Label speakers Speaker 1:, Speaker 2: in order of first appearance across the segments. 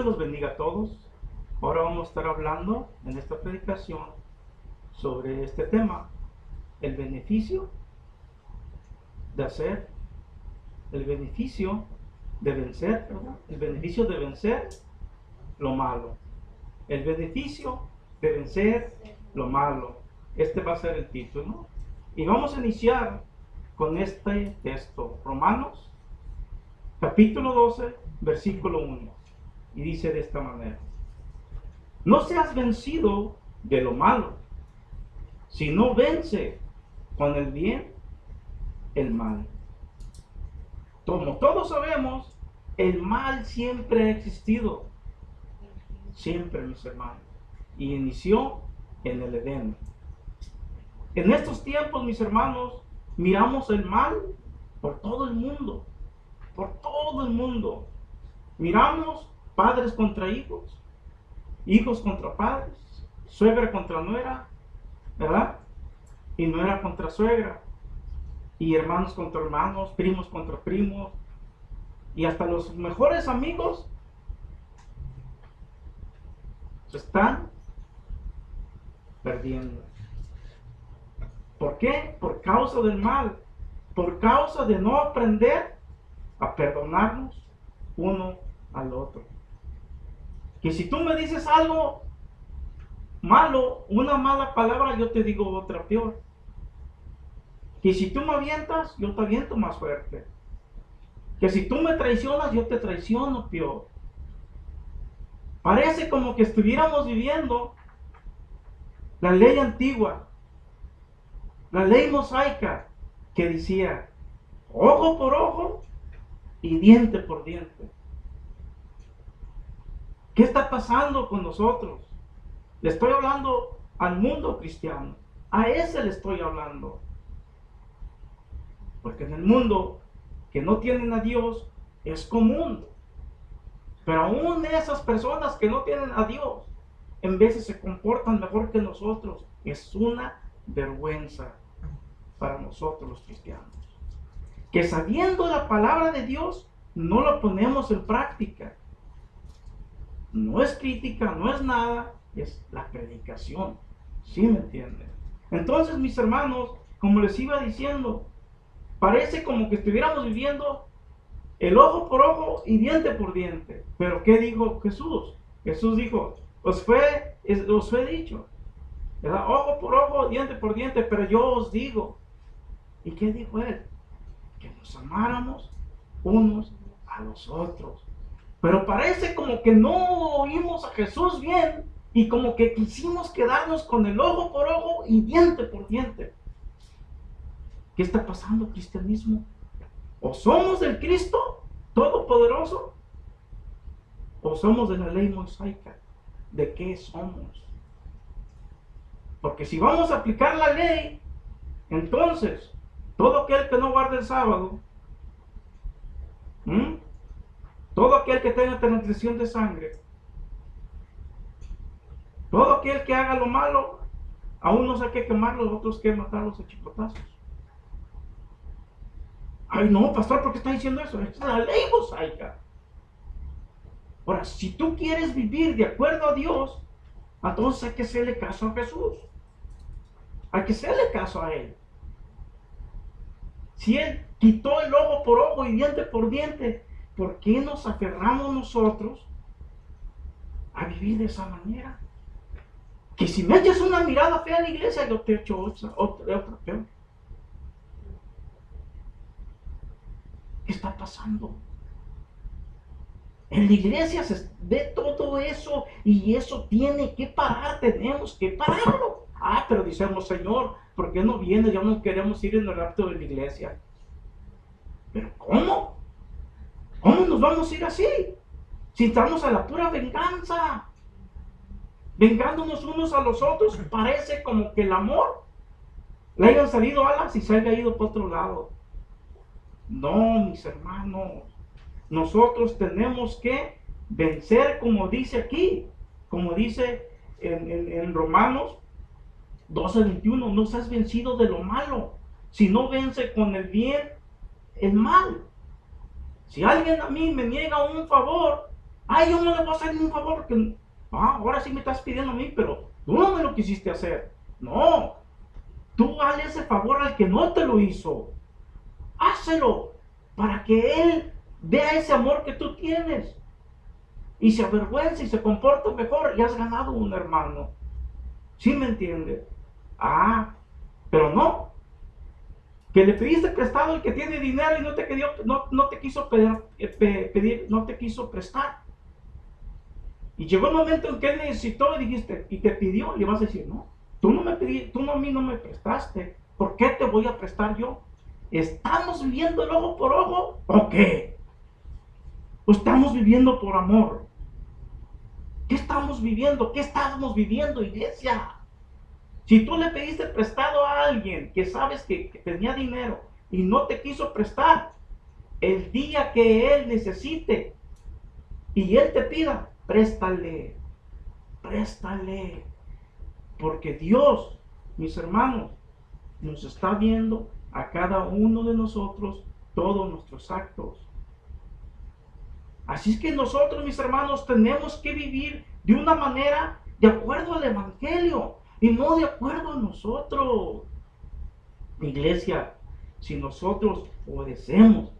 Speaker 1: Dios los bendiga a todos. Ahora vamos a estar hablando en esta predicación sobre este tema, el beneficio de hacer, el beneficio de vencer, ¿verdad? El beneficio de vencer lo malo. El beneficio de vencer lo malo. Este va a ser el título, ¿no? Y vamos a iniciar con este texto, Romanos, capítulo 12, versículo 1. Y dice de esta manera: no seas vencido de lo malo, sino vence con el bien el mal. Como todos sabemos, el mal siempre ha existido. Siempre, mis hermanos. Y inició en el Edén. En estos tiempos, mis hermanos, miramos el mal por todo el mundo. Por todo el mundo. Miramos padres contra hijos, hijos contra padres, suegra contra nuera, ¿verdad? Y nuera contra suegra, y hermanos contra hermanos, primos contra primos, y hasta los mejores amigos se están perdiendo. ¿Por qué? Por causa del mal, por causa de no aprender a perdonarnos uno al otro. Que si tú me dices algo malo, una mala palabra, yo te digo otra peor. Que si tú me avientas, yo te aviento más fuerte. Que si tú me traicionas, yo te traiciono peor. Parece como que estuviéramos viviendo la ley antigua, la ley mosaica, que decía ojo por ojo y diente por diente. ¿Qué está pasando con nosotros? Le estoy hablando al mundo cristiano. A ese le estoy hablando. Porque en el mundo que no tienen a Dios es común. Pero aún esas personas que no tienen a Dios, en veces se comportan mejor que nosotros. Es una vergüenza para nosotros los cristianos. Que sabiendo la palabra de Dios, no la ponemos en práctica. No es crítica, no es nada, es la predicación. ¿Sí me entienden? Entonces, mis hermanos, como les iba diciendo, parece como que estuviéramos viviendo el ojo por ojo y diente por diente. Pero ¿qué dijo Jesús? Jesús dijo, os fue dicho, ¿verdad? Ojo por ojo, diente por diente, pero yo os digo. ¿Y qué dijo él? Que nos amáramos unos a los otros. Pero parece como que no oímos a Jesús bien y como que quisimos quedarnos con el ojo por ojo y diente por diente. ¿Qué está pasando, cristianismo? O somos del Cristo Todopoderoso o somos de la ley mosaica. ¿De qué somos? Porque si vamos a aplicar la ley, entonces todo aquel que no guarde el sábado, todo aquel que tenga transgresión de sangre, todo aquel que haga lo malo, a unos hay que quemarlos, a otros hay que matarlos a chicotazos. Ay, no, pastor, ¿por qué está diciendo eso? Es la ley mosaica. Ahora, si tú quieres vivir de acuerdo a Dios, entonces hay que hacerle caso a Jesús. Hay que hacerle caso a Él. Si Él quitó el ojo por ojo y diente por diente, ¿por qué nos aferramos nosotros a vivir de esa manera? Que si me echas una mirada fea a la iglesia, yo te echo otra peor. ¿Qué está pasando? En la iglesia se ve todo eso y eso tiene que parar, tenemos que pararlo. Ah, pero decimos, Señor, ¿por qué no viene? Ya no queremos ir en el rapto de la iglesia. ¿Pero cómo? ¿Cómo nos vamos a ir así? Si estamos a la pura venganza, vengándonos unos a los otros, parece como que el amor le hayan salido alas y se haya ido por otro lado. No, mis hermanos, nosotros tenemos que vencer, como dice aquí, como dice en Romanos 12:21, no seas vencido de lo malo, sino vence con el bien el mal. Si alguien a mí me niega un favor, Ay, yo no le voy a hacer ningún favor porque ahora sí me estás pidiendo a mí, pero tú no me lo quisiste hacer. No, tú hazle ese favor al que no te lo hizo. Hácelo para que él vea ese amor que tú tienes y se avergüence y se comporte mejor y has ganado un hermano. ¿Sí me entiendes? Pero no, que le pediste prestado el que tiene dinero y no te quiso pedir, no te quiso prestar. Y llegó el momento en que él necesitó y dijiste, y te pidió, y le vas a decir, no, tú no me pediste, tú no, a mí no me prestaste, ¿por qué te voy a prestar yo? ¿Estamos viviendo el ojo por ojo o qué? ¿O estamos viviendo por amor? ¿Qué estamos viviendo? ¿Qué estamos viviendo, iglesia? Si tú le pediste prestado a alguien que sabes que tenía dinero y no te quiso prestar, el día que él necesite y él te pida, préstale, préstale. Porque Dios, mis hermanos, nos está viendo a cada uno de nosotros todos nuestros actos. Así es que nosotros, mis hermanos, tenemos que vivir de una manera de acuerdo al Evangelio y no de acuerdo a nosotros. Iglesia, si nosotros obedecemos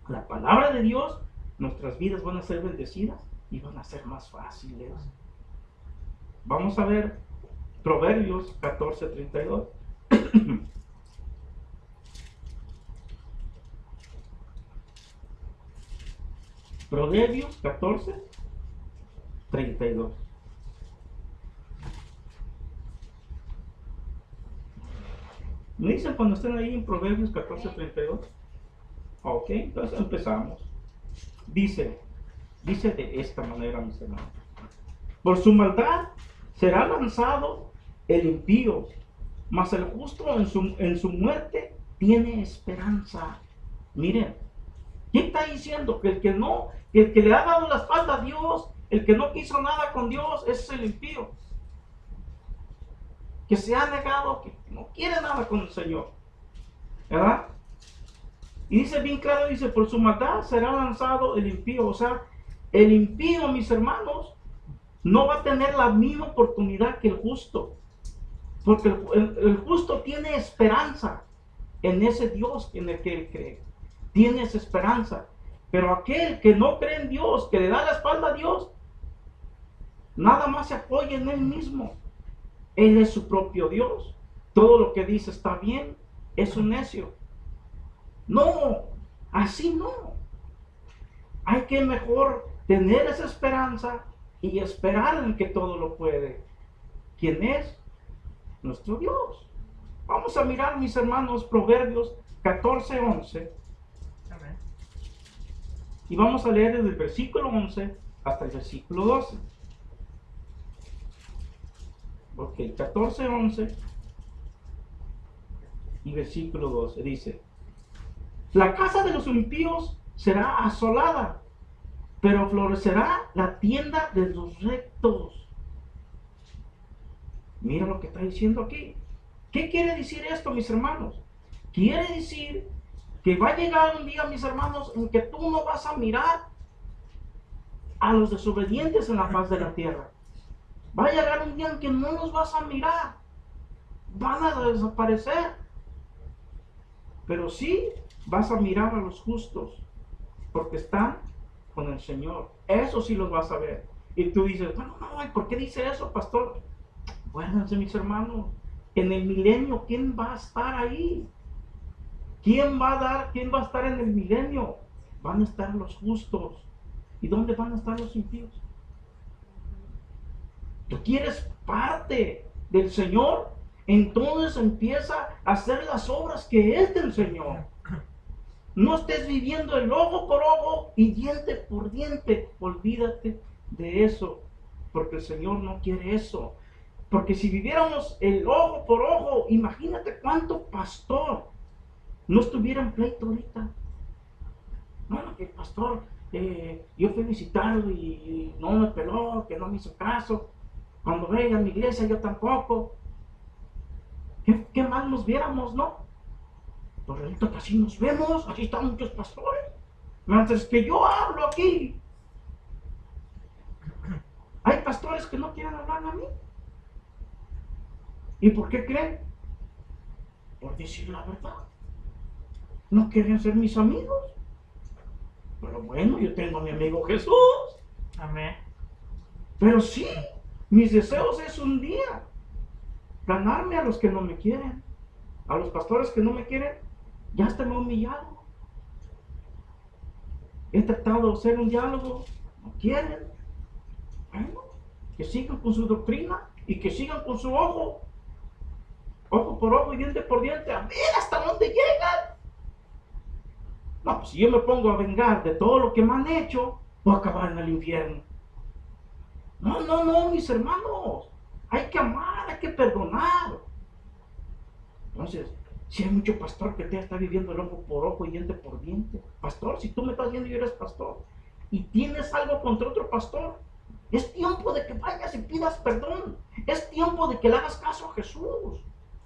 Speaker 1: la palabra de Dios, nuestras vidas van a ser bendecidas y van a ser más fáciles. Vamos a ver Proverbios 14:32. Proverbios 14:32. ¿Me dicen cuando estén ahí en Proverbios 14:32? Ok, entonces empezamos. Dice de esta manera, mis hermanos. Por su maldad será lanzado el impío, mas el justo en su muerte tiene esperanza. Miren, ¿qué está diciendo? Que el que le ha dado la espalda a Dios, el que no quiso nada con Dios, ese es el impío. Que se ha negado, que no quiere nada con el Señor. ¿Verdad? Y dice bien claro, dice, por su maldad será lanzado el impío. O sea, el impío, mis hermanos, no va a tener la misma oportunidad que el justo. Porque el justo tiene esperanza en ese Dios en el que él cree. Tiene esa esperanza. Pero aquel que no cree en Dios, que le da la espalda a Dios, nada más se apoya en él mismo. Él es su propio Dios. Todo lo que dice está bien. Es un necio. No, así no. Hay que mejor tener esa esperanza y esperar en que todo lo puede. ¿Quién es? Nuestro Dios. Vamos a mirar, mis hermanos, Proverbios 14:11. Y vamos a leer desde el versículo 11 hasta el versículo 12. Ok, 14:11 y versículo 12 dice: la casa de los impíos será asolada, pero florecerá la tienda de los rectos. Mira lo que está diciendo aquí. ¿Qué quiere decir esto, mis hermanos? Quiere decir que va a llegar un día, mis hermanos, en que tú no vas a mirar a los desobedientes en la faz de la tierra. Va a llegar un día en que no los vas a mirar. Van a desaparecer. Pero sí vas a mirar a los justos, porque están con el Señor. Eso sí los vas a ver. Y tú dices, bueno, no, ¿por qué dice eso, pastor? Acuérdense, mis hermanos, en el milenio, ¿quién va a estar ahí? ¿Quién va a estar en el milenio? Van a estar los justos. ¿Y dónde van a estar los impíos? ¿Tú quieres parte del Señor? Entonces empieza a hacer las obras que Él te enseñó. No estés viviendo el ojo por ojo y diente por diente. Olvídate de eso, porque el Señor no quiere eso. Porque si viviéramos el ojo por ojo, imagínate cuánto pastor no estuviera en pleito ahorita. Bueno, que el pastor, yo fui a visitarlo y no me peló, que no me hizo caso. Cuando venga a mi iglesia yo tampoco. ¿Qué mal nos viéramos, no? Pues resulta que así nos vemos, así están muchos pastores. Mientras que yo hablo aquí, Hay pastores que no quieren hablar a mí. ¿Y por qué creen? Por decir la verdad. No quieren ser mis amigos. Pero bueno, yo tengo a mi amigo Jesús.
Speaker 2: Amén.
Speaker 1: Pero sí, mis deseos es un día ganarme a los que no me quieren. A los pastores que no me quieren, ya hasta me he humillado. He tratado de hacer un diálogo, no quieren. Bueno, que sigan con su doctrina y que sigan con su ojo por ojo y diente por diente, a ver hasta dónde llegan. No, pues si yo me pongo a vengar de todo lo que me han hecho, voy a acabar en el infierno. No, mis hermanos, hay que amar, hay que perdonar. Entonces, si hay mucho pastor que te está viviendo el ojo por ojo y diente por diente, pastor, si tú me estás viendo y eres pastor y tienes algo contra otro pastor, es tiempo de que vayas y pidas perdón. Es tiempo de que le hagas caso a Jesús.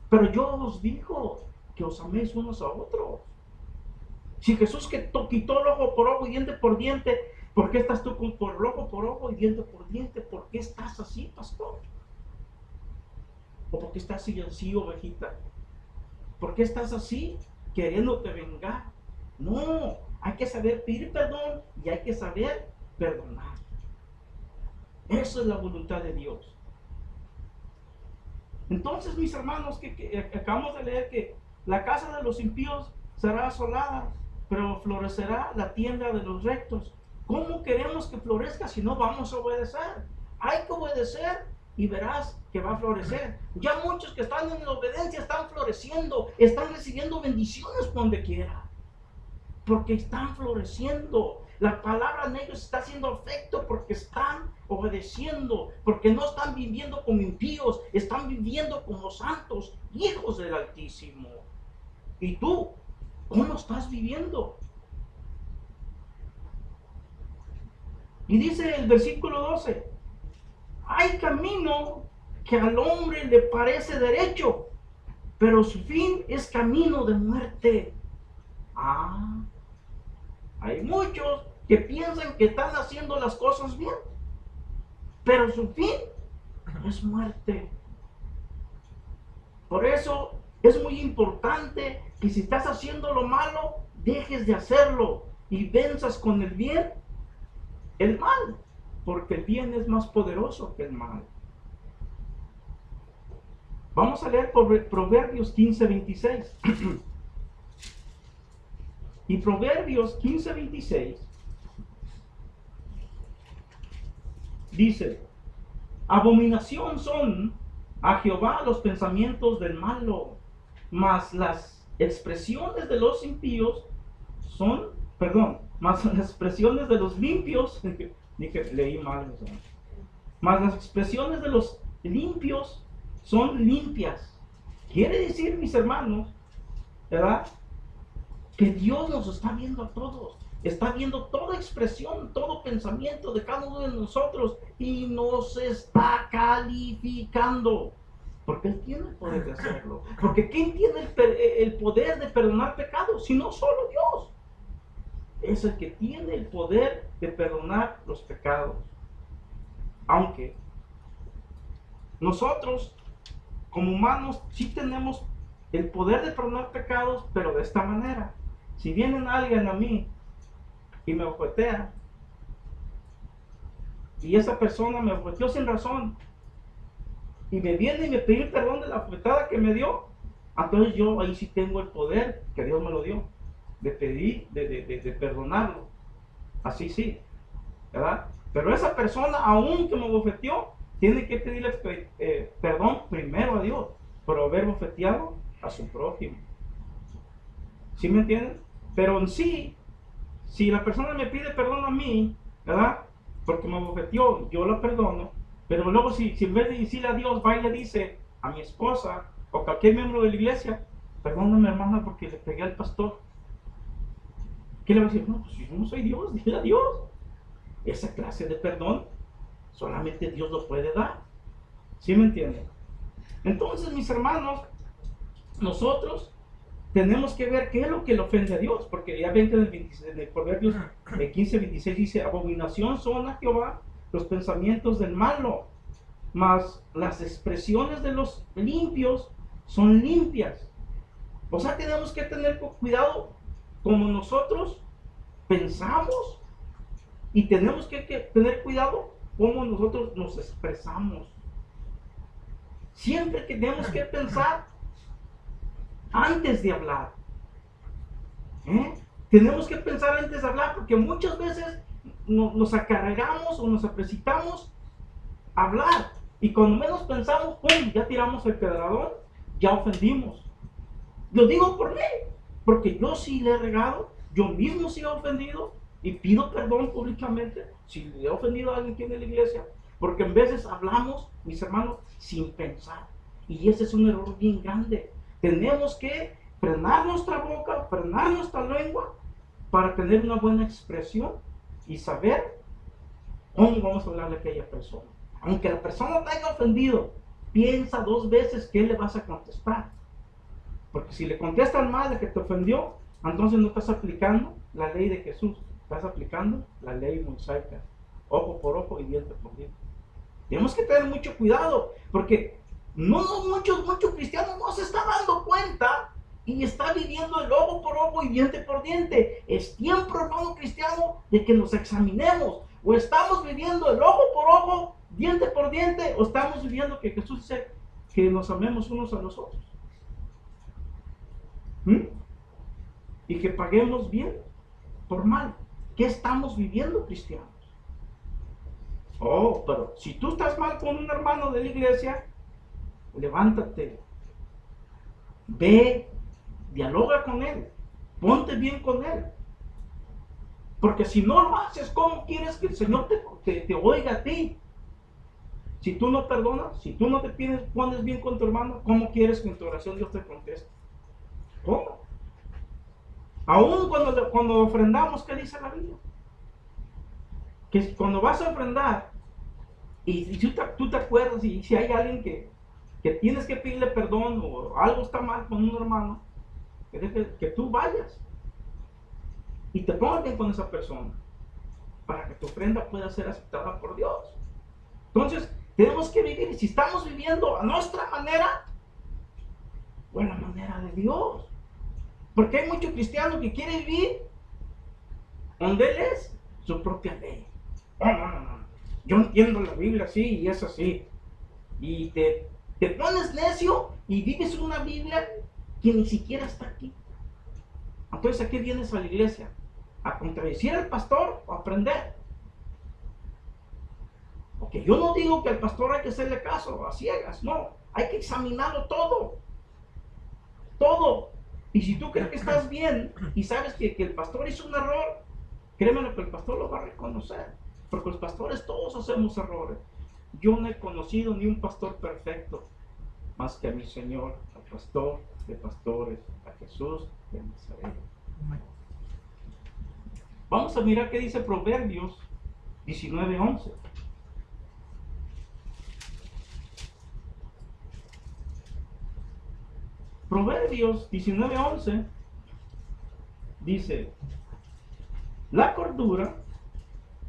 Speaker 1: Pero yo os digo que os améis unos a otros. Si Jesús quitó el ojo por ojo y diente por diente, ¿por qué estás tú con el ojo por ojo y diente por diente? ¿Por qué estás así, pastor? ¿O por qué estás así, ovejita? ¿Por qué estás así, queriéndote vengar? No, hay que saber pedir perdón y hay que saber perdonar. Esa es la voluntad de Dios. Entonces, mis hermanos, que acabamos de leer que la casa de los impíos será asolada, pero florecerá la tienda de los rectos. ¿Cómo queremos que florezca si no vamos a obedecer? Hay que obedecer y verás que va a florecer. Ya muchos que están en obediencia están floreciendo, están recibiendo bendiciones por donde quiera, porque están floreciendo. La palabra en ellos está haciendo efecto porque están obedeciendo, porque no están viviendo como impíos, están viviendo como santos, hijos del Altísimo. ¿Y tú, cómo estás viviendo? Y dice el versículo 12, hay camino que al hombre le parece derecho, pero su fin es camino de muerte. Hay muchos que piensan que están haciendo las cosas bien, pero su fin es muerte. Por eso es muy importante que si estás haciendo lo malo, dejes de hacerlo y venzas con el bien el mal, porque el bien es más poderoso que el mal. Vamos a leer Proverbios 15:26. Y Proverbios 15:26 dice: abominación son a Jehová los pensamientos del malo, mas las expresiones de los impíos son, mas las expresiones de los limpios, dije, leí mal, mas las expresiones de los limpios son limpias. Quiere decir, mis hermanos, ¿verdad?, que Dios nos está viendo a todos, está viendo toda expresión, todo pensamiento de cada uno de nosotros y nos está calificando, porque Él tiene el poder de hacerlo. Porque ¿quién tiene el poder de perdonar pecados? Si no solo Dios. Es el que tiene el poder de perdonar los pecados. Aunque nosotros, como humanos, sí tenemos el poder de perdonar pecados, pero de esta manera. Si viene alguien a mí y me ojetea, y esa persona me ojeteó sin razón, y me viene y me pide perdón de la ojetada que me dio, entonces yo ahí sí tengo el poder que Dios me lo dio, de pedir, de perdonarlo. Así sí, ¿verdad? Pero esa persona, aún que me bofeteó, tiene que pedirle perdón primero a Dios por haber bofeteado a su prójimo. ¿Sí me entienden? Pero en sí, si la persona me pide perdón a mí, ¿verdad?, porque me bofeteó, yo la perdono. Pero luego si en vez de decirle a Dios, va y le dice a mi esposa o cualquier miembro de la iglesia: perdóname, hermana, porque le pegué al pastor. ¿Qué le va a decir? No, pues yo no soy Dios, dile a Dios. Esa clase de perdón solamente Dios lo puede dar. ¿Sí me entienden? Entonces, mis hermanos, nosotros tenemos que ver qué es lo que le ofende a Dios, porque ya ven que en el Proverbios 15:26 dice: abominación son a Jehová los pensamientos del malo, mas las expresiones de los limpios son limpias. O sea, tenemos que tener cuidado como nosotros pensamos, y tenemos que tener cuidado cómo nosotros nos expresamos. Siempre que tenemos que pensar antes de hablar. Tenemos que pensar antes de hablar, porque muchas veces nos acarreamos o nos precipitamos a hablar, y cuando menos pensamos, ¡pum!, ya tiramos el pedradón, ya ofendimos. Lo digo por mí, porque yo sí le he regado, yo mismo sí he ofendido, y pido perdón públicamente si le he ofendido a alguien aquí en la iglesia, porque en veces hablamos, mis hermanos, sin pensar, y ese es un error bien grande. Tenemos que frenar nuestra boca, frenar nuestra lengua, para tener una buena expresión y saber cómo vamos a hablarle a aquella persona. Aunque la persona te haya ofendido, piensa 2 veces qué le vas a contestar. Porque si le contestas mal al que te ofendió, entonces no estás aplicando la ley de Jesús, estás aplicando la ley mosaica, ojo por ojo y diente por diente. Tenemos que tener mucho cuidado, porque muchos cristianos no se están dando cuenta y está viviendo el ojo por ojo y diente por diente. Es tiempo, hermano cristiano, de que nos examinemos. O estamos viviendo el ojo por ojo, diente por diente, o estamos viviendo que Jesús dice que nos amemos unos a los otros. Y que paguemos bien por mal. ¿Qué estamos viviendo, cristianos? Oh, pero si tú estás mal con un hermano de la iglesia, levántate, ve, dialoga con él, ponte bien con él. Porque si no lo haces, ¿cómo quieres que el Señor te oiga a ti? Si tú no perdonas, si tú no te pones bien con tu hermano, ¿cómo quieres que en tu oración Dios te conteste? ¿Cómo? Aún cuando ofrendamos, ¿qué dice la Biblia? Que cuando vas a ofrendar, y tú te acuerdas, y si hay alguien que tienes que pedirle perdón, o algo está mal con un hermano, que tú vayas y te pongas bien con esa persona, para que tu ofrenda pueda ser aceptada por Dios. Entonces, tenemos que vivir, y si estamos viviendo a nuestra manera, o a la manera de Dios. Porque hay mucho cristiano que quiere vivir donde él es su propia ley. No. Yo entiendo la Biblia así y es así. Y te pones necio y vives una Biblia que ni siquiera está aquí. Entonces, ¿a qué vienes a la iglesia? ¿A contradecir al pastor o a aprender? Porque yo no digo que al pastor hay que hacerle caso a ciegas, no. Hay que examinarlo todo. Todo. Y si tú crees que estás bien y sabes que el pastor hizo un error, créeme que el pastor lo va a reconocer. Porque los pastores todos hacemos errores. Yo no he conocido ni un pastor perfecto, más que a mi Señor, al pastor de pastores, a Jesús de Nazaret. Vamos a mirar qué dice Proverbios 19:11. Proverbios 19:11 dice: la cordura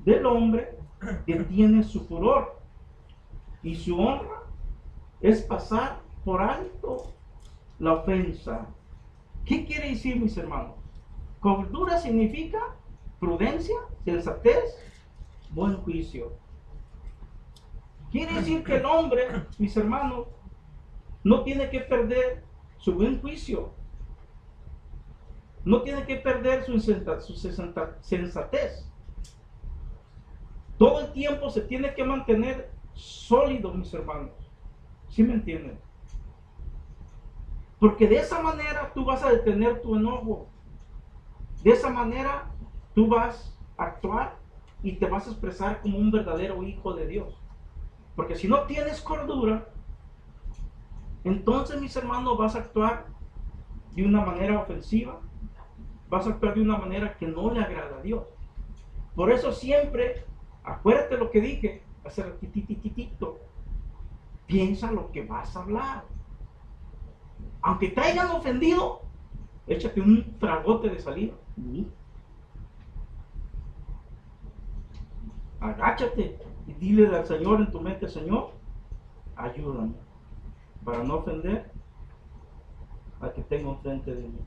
Speaker 1: del hombre detiene su furor, y su honra es pasar por alto la ofensa. ¿Qué quiere decir, mis hermanos? Cordura significa prudencia, sensatez, buen juicio. Quiere decir que el hombre, mis hermanos, no tiene que perder su buen juicio, no tiene que perder su sensatez. Todo el tiempo se tiene que mantener sólido, mis hermanos. ¿Sí me entienden? Porque de esa manera tú vas a detener tu enojo. De esa manera tú vas a actuar y te vas a expresar como un verdadero hijo de Dios. Porque si no tienes cordura, entonces, mis hermanos, vas a actuar de una manera ofensiva, vas a actuar de una manera que no le agrada a Dios. Por eso siempre, acuérdate lo que dije hace ratitito, piensa lo que vas a hablar. Aunque te hayan ofendido, échate un tragote de salida. Agáchate Y dile al Señor en tu mente: Señor, ayúdame para no ofender al que tengo enfrente de mí.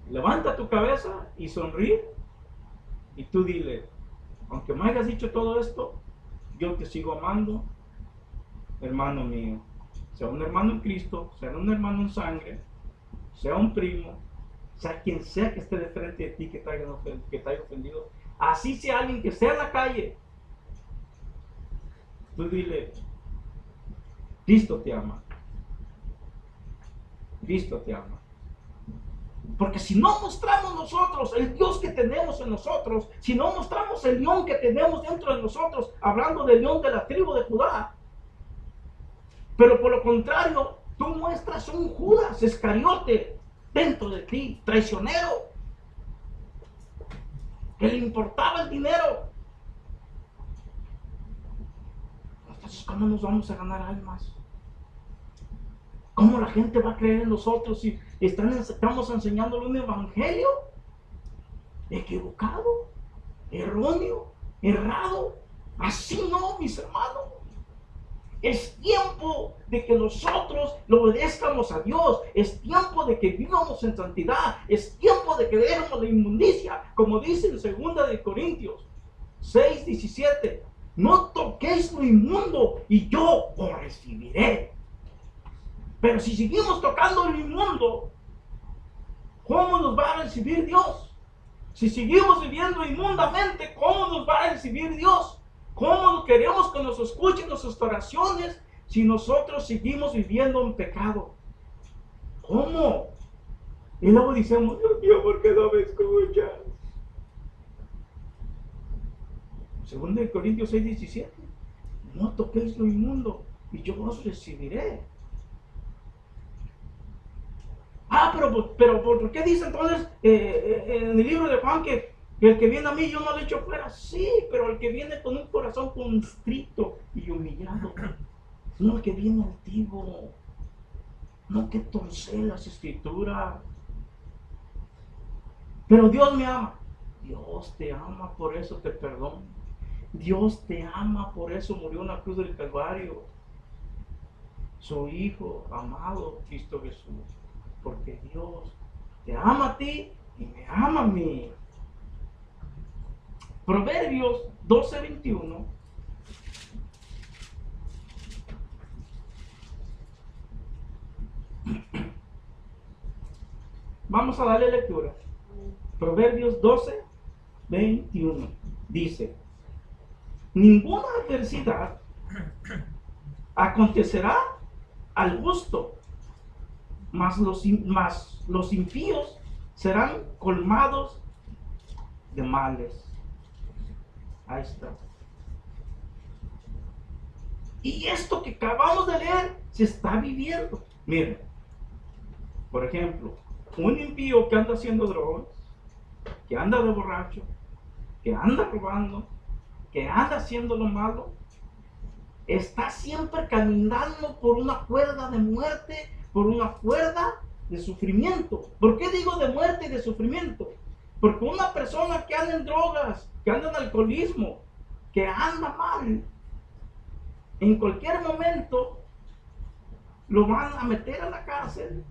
Speaker 1: Levanta tu cabeza y sonríe, y tú dile: aunque me hayas dicho todo esto, yo te sigo amando, hermano mío. Sea un hermano en Cristo, sea un hermano en sangre, sea un primo, sea quien sea que esté de frente de ti que te haya ofendido. Así sea alguien que sea en la calle, tú dile: Cristo te ama. Cristo te ama. Porque si no mostramos nosotros el Dios que tenemos en nosotros, si no mostramos el león que tenemos dentro de nosotros, hablando del león de la tribu de Judá, pero por lo contrario, tú muestras un Judas Iscariote dentro de ti, traicionero, que le importaba el dinero. Entonces, ¿cómo nos vamos a ganar almas? ¿Cómo la gente va a creer en nosotros si estamos enseñándole un evangelio equivocado, erróneo, errado? Así no, mis hermanos. Es tiempo de que nosotros le obedezcamos a Dios. Es tiempo de que vivamos en santidad. Es tiempo de que dejemos la inmundicia, como dice en 2 de Corintios 6:17. No toquéis lo inmundo y yo os recibiré. Pero si seguimos tocando lo inmundo, ¿cómo nos va a recibir Dios? Si seguimos viviendo inmundamente, ¿cómo nos va a recibir Dios? ¿Cómo queremos que nos escuchen nuestras oraciones si nosotros seguimos viviendo en pecado? ¿Cómo? Y luego decimos: Dios mío, ¿por qué no me escuchas? 2 Corintios 6:17. No toquéis lo inmundo y yo os recibiré. Pero ¿por qué dice entonces en el libro de Juan que el que viene a mí yo no le echo fuera? Sí, pero el que viene con un corazón constrito y humillado, no el que viene altivo, no que torce las escrituras. Pero Dios me ama. Dios te ama, por eso te perdona. Dios te ama, por eso murió en la cruz del Calvario su Hijo amado, Cristo Jesús. Porque Dios te ama a ti y me ama a mí. Proverbios 12:21. Vamos a darle lectura. Proverbios 12:21 dice: ninguna adversidad acontecerá al justo, mas los impíos serán colmados de males. Ahí está. Y esto que acabamos de leer se está viviendo. Miren, por ejemplo, un impío que anda haciendo drogas, que anda de borracho, que anda robando, que anda haciendo lo malo, está siempre caminando por una cuerda de muerte, por una cuerda de sufrimiento. ¿Por qué digo de muerte y de sufrimiento? Porque una persona que anda en drogas, que anda en alcoholismo, que anda mal, en cualquier momento lo van a meter a la cárcel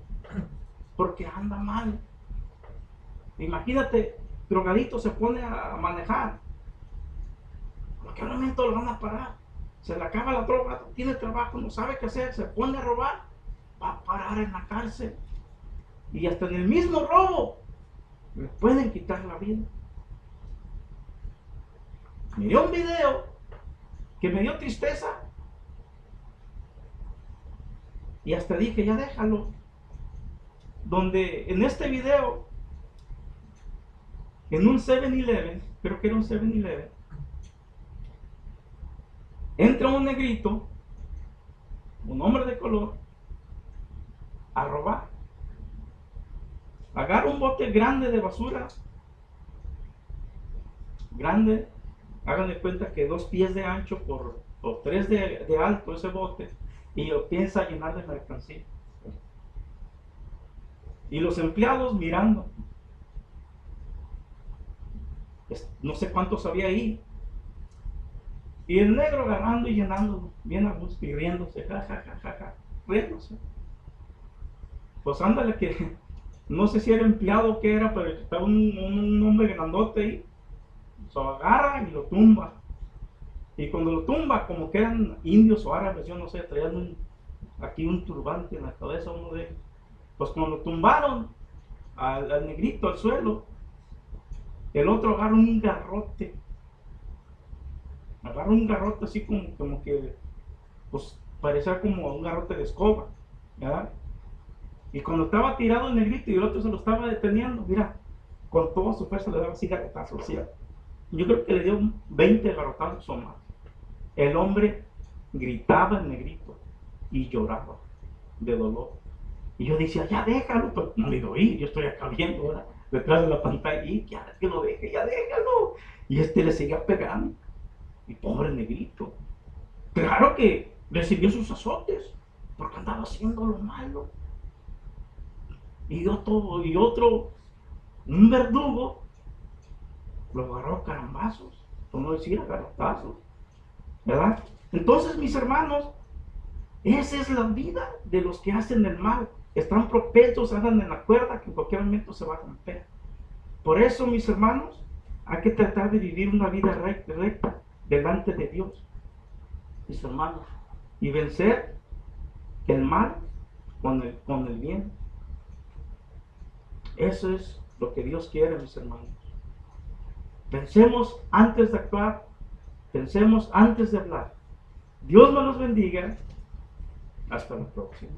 Speaker 1: porque anda mal. Imagínate, drogadito se pone a manejar, en cualquier momento lo van a parar. Se le acaba la droga, tiene trabajo, no sabe qué hacer, se pone a robar, va a parar en la cárcel. Y hasta en el mismo robo le pueden quitar la vida. Miré un video que me dio tristeza y hasta dije: ya déjalo. Donde en este video, en un 7-Eleven, creo que era un 7-Eleven, entra un negrito, un hombre de color, a robar. Agarra un bote grande de basura, grande, hagan de cuenta que 2 pies de ancho por 3 de alto ese bote, y lo piensa llenar de mercancía. Y los empleados mirando. No sé cuántos había ahí, Y el negro agarrando y llenándolo, bien a gusto y riéndose, ja, ja, ja, ja, ja, riéndose. Pues ándale que, no sé si era empleado o qué era, pero estaba un hombre grandote ahí, se lo agarra y lo tumba. Y cuando lo tumba, como que eran indios o árabes, yo no sé, traían aquí un turbante en la cabeza uno de ellos. Pues cuando lo tumbaron al negrito al suelo, el otro agarra un garrote así como que, pues parecía como un garrote de escoba, ¿verdad? Y cuando estaba tirado el negrito y el otro se lo estaba deteniendo, mira, con toda su fuerza le daba así garrotazos, ¿sí? Yo creo que le dio 20 garrotazos o más. El hombre gritaba el negrito y lloraba de dolor. Y yo decía, ya déjalo, pero no le doy, yo estoy acá viendo ahora, detrás de la pantalla, y ya que lo deje, ya déjalo. Y le seguía pegando. Y pobre negrito. Claro que recibió sus azotes, porque andaba haciendo lo malo. Y otro, un verdugo, lo agarró a carambazos, por no decir a garrotazos, ¿verdad? Entonces, mis hermanos, esa es la vida de los que hacen el mal. Están propensos, andan en la cuerda que en cualquier momento se va a romper. Por eso, mis hermanos, hay que tratar de vivir una vida recta delante de Dios, mis hermanos, y vencer el mal con el bien. Eso es lo que Dios quiere, mis hermanos. Pensemos antes de actuar, pensemos antes de hablar. Dios me los bendiga. Hasta la próxima.